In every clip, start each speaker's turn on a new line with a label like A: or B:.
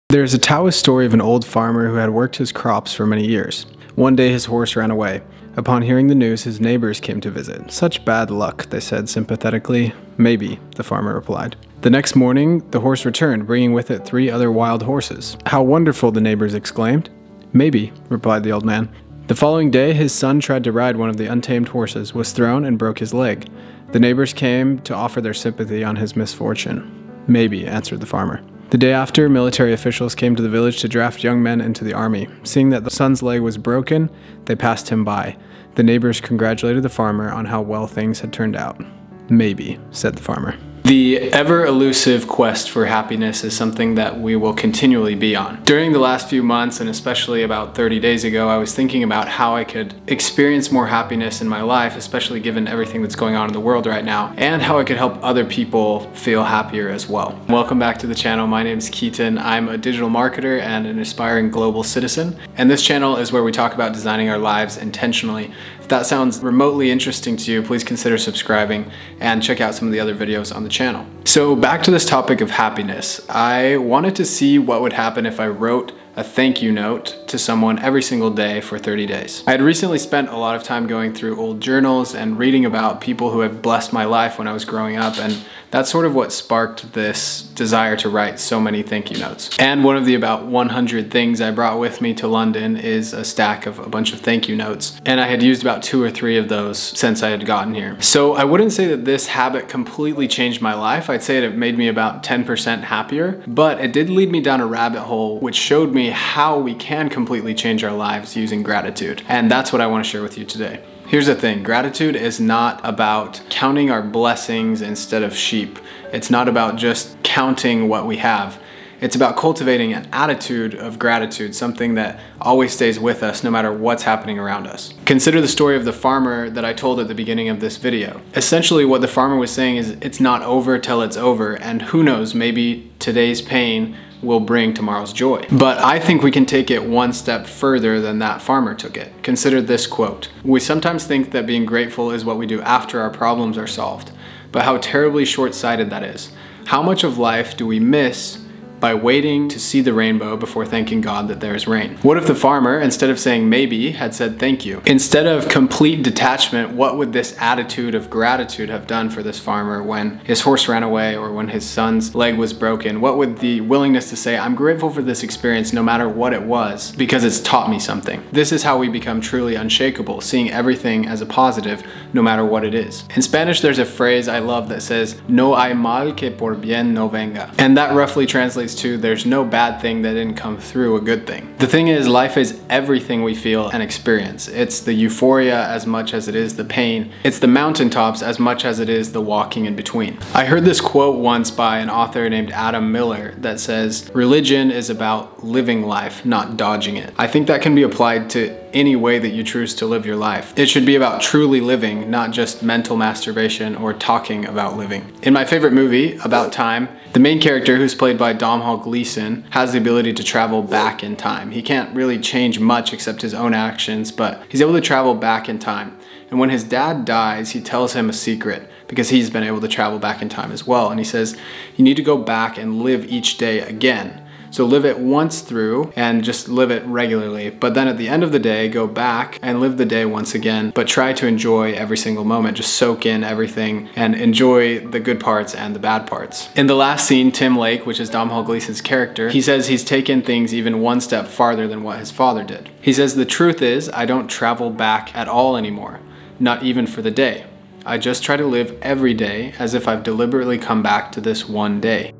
A: There is a Taoist story of an old farmer who had worked his crops for many years. One day his horse ran away. Upon hearing the news, his neighbors came to visit. "Such bad luck," they said sympathetically. "Maybe," the farmer replied. The next morning, the horse returned, bringing with it 3 other wild horses. "How wonderful," the neighbors exclaimed. "Maybe," replied the old man. The following day, his son tried to ride one of the untamed horses, was thrown, and broke his leg. The neighbors came to offer their sympathy on his misfortune. "Maybe," answered the farmer. The day after, military officials came to the village to draft young men into the army. Seeing that the son's leg was broken, they passed him by. The neighbors congratulated the farmer on how well things had turned out. "Maybe," said the farmer. The ever-elusive quest for happiness is something that we will continually be on. During the last few months, and especially about 30 days ago, I was thinking about how I could experience more happiness in my life, especially given everything that's going on in the world right now, and how I could help other people feel happier as well. Welcome back to the channel. My name is Keaton. I'm a digital marketer and an aspiring global citizen, and this channel is where we talk about designing our lives intentionally. If that sounds remotely interesting to you, please consider subscribing and check out some of the other videos on the channel. So back to this topic of happiness. I wanted to see what would happen if I wrote a thank you note to someone every single day for 30 days. I had recently spent a lot of time going through old journals and reading about people who have blessed my life when I was growing up, and that's sort of what sparked this desire to write so many thank you notes. And one of the about 100 things I brought with me to London is a stack of a bunch of thank you notes, and I had used about 2 or 3 of those since I had gotten here. So I wouldn't say that this habit completely changed my life. I'd say it made me about 10% happier, but it did lead me down a rabbit hole which showed me how we can completely change our lives using gratitude. And that's what I want to share with you today. Here's the thing, gratitude is not about counting our blessings instead of sheep. It's not about just counting what we have. It's about cultivating an attitude of gratitude, something that always stays with us no matter what's happening around us. Consider the story of the farmer that I told at the beginning of this video. Essentially what the farmer was saying is it's not over till it's over, and who knows, maybe today's pain will bring tomorrow's joy. But I think we can take it one step further than that farmer took it. Consider this quote. "We sometimes think that being grateful is what we do after our problems are solved, but how terribly short-sighted that is. How much of life do we miss by waiting to see the rainbow before thanking God that there is rain?" What if the farmer, instead of saying maybe, had said thank you? Instead of complete detachment, what would this attitude of gratitude have done for this farmer when his horse ran away or when his son's leg was broken? What would the willingness to say, "I'm grateful for this experience no matter what it was because it's taught me something"? This is how we become truly unshakable, seeing everything as a positive no matter what it is. In Spanish, there's a phrase I love that says, "No hay mal que por bien no venga." And that roughly translates to "there's no bad thing that didn't come through a good thing." The thing is, life is everything we feel and experience. It's the euphoria as much as it is the pain. It's the mountaintops as much as it is the walking in between. I heard this quote once by an author named Adam Miller that says, "Religion is about living life, not dodging it." I think that can be applied to any way that you choose to live your life. It should be about truly living, not just mental masturbation or talking about living. In my favorite movie, About Time, the main character, who's played by Domhnall Gleeson, has the ability to travel back in time. He can't really change much except his own actions, but he's able to travel back in time. And when his dad dies, he tells him a secret because he's been able to travel back in time as well. And he says, "You need to go back and live each day again. So live it once through and just live it regularly. But then at the end of the day, go back and live the day once again, but try to enjoy every single moment. Just soak in everything and enjoy the good parts and the bad parts." In the last scene, Tim Lake, which is Domhnall Gleeson's character, he says he's taken things even one step farther than what his father did. He says, "The truth is, I don't travel back at all anymore, not even for the day. I just try to live every day as if I've deliberately come back to this one day,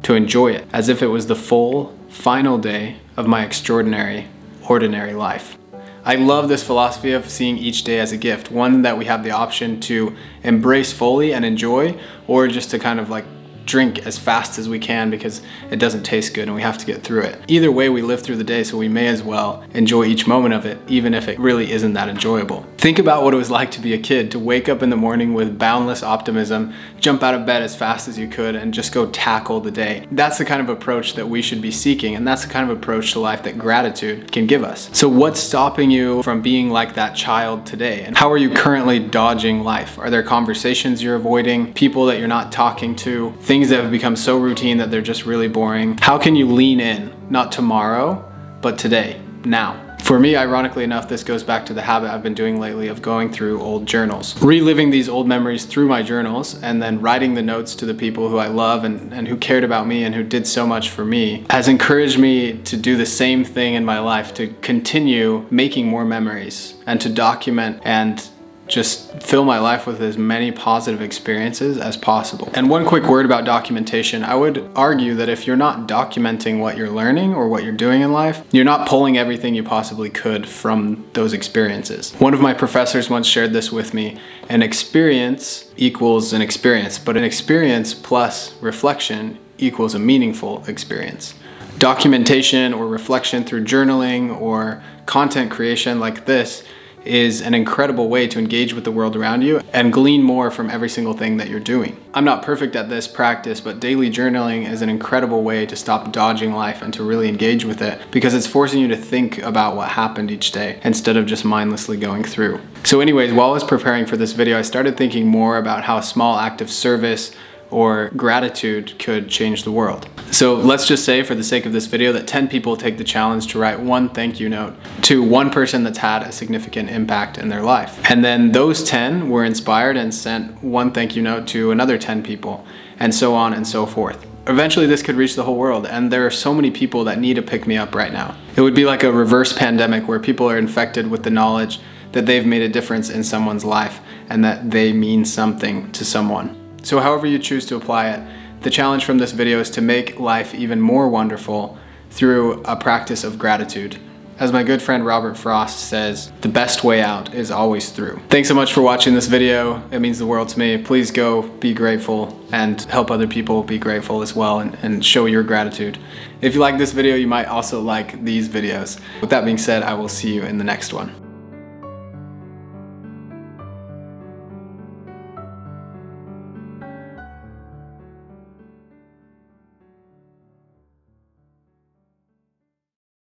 A: to enjoy it as if it was the full, final day of my extraordinary, ordinary life." I love this philosophy of seeing each day as a gift, one that we have the option to embrace fully and enjoy, or just to kind of like drink as fast as we can because it doesn't taste good and we have to get through it. Either way, we live through the day, so we may as well enjoy each moment of it, even if it really isn't that enjoyable. Think about what it was like to be a kid, to wake up in the morning with boundless optimism, jump out of bed as fast as you could, and just go tackle the day. That's the kind of approach that we should be seeking, and that's the kind of approach to life that gratitude can give us. So what's stopping you from being like that child today? And how are you currently dodging life? Are there conversations you're avoiding, people that you're not talking to, things that have become so routine that they're just really boring? How can you lean in, not tomorrow, but today, now? For me, ironically enough, this goes back to the habit I've been doing lately of going through old journals. Reliving these old memories through my journals and then writing the notes to the people who I love and who cared about me and who did so much for me has encouraged me to do the same thing in my life, to continue making more memories and to document and just fill my life with as many positive experiences as possible. And one quick word about documentation. I would argue that if you're not documenting what you're learning or what you're doing in life, you're not pulling everything you possibly could from those experiences. One of my professors once shared this with me: an experience equals an experience, but an experience plus reflection equals a meaningful experience. Documentation or reflection through journaling or content creation like this is an incredible way to engage with the world around you and glean more from every single thing that you're doing. I'm not perfect at this practice, but daily journaling is an incredible way to stop dodging life and to really engage with it, because it's forcing you to think about what happened each day instead of just mindlessly going through. So anyways, while I was preparing for this video, I started thinking more about how a small act of service or gratitude could change the world. So let's just say, for the sake of this video, that 10 people take the challenge to write one thank you note to one person that's had a significant impact in their life. And then those 10 were inspired and sent one thank you note to another 10 people, and so on and so forth. Eventually this could reach the whole world, and there are so many people that need a pick-me-up right now. It would be like a reverse pandemic where people are infected with the knowledge that they've made a difference in someone's life and that they mean something to someone. So however you choose to apply it, the challenge from this video is to make life even more wonderful through a practice of gratitude. As my good friend Robert Frost says, the best way out is always through. Thanks so much for watching this video. It means the world to me. Please go be grateful and help other people be grateful as well, and show your gratitude. If you like this video, you might also like these videos. With that being said, I will see you in the next one.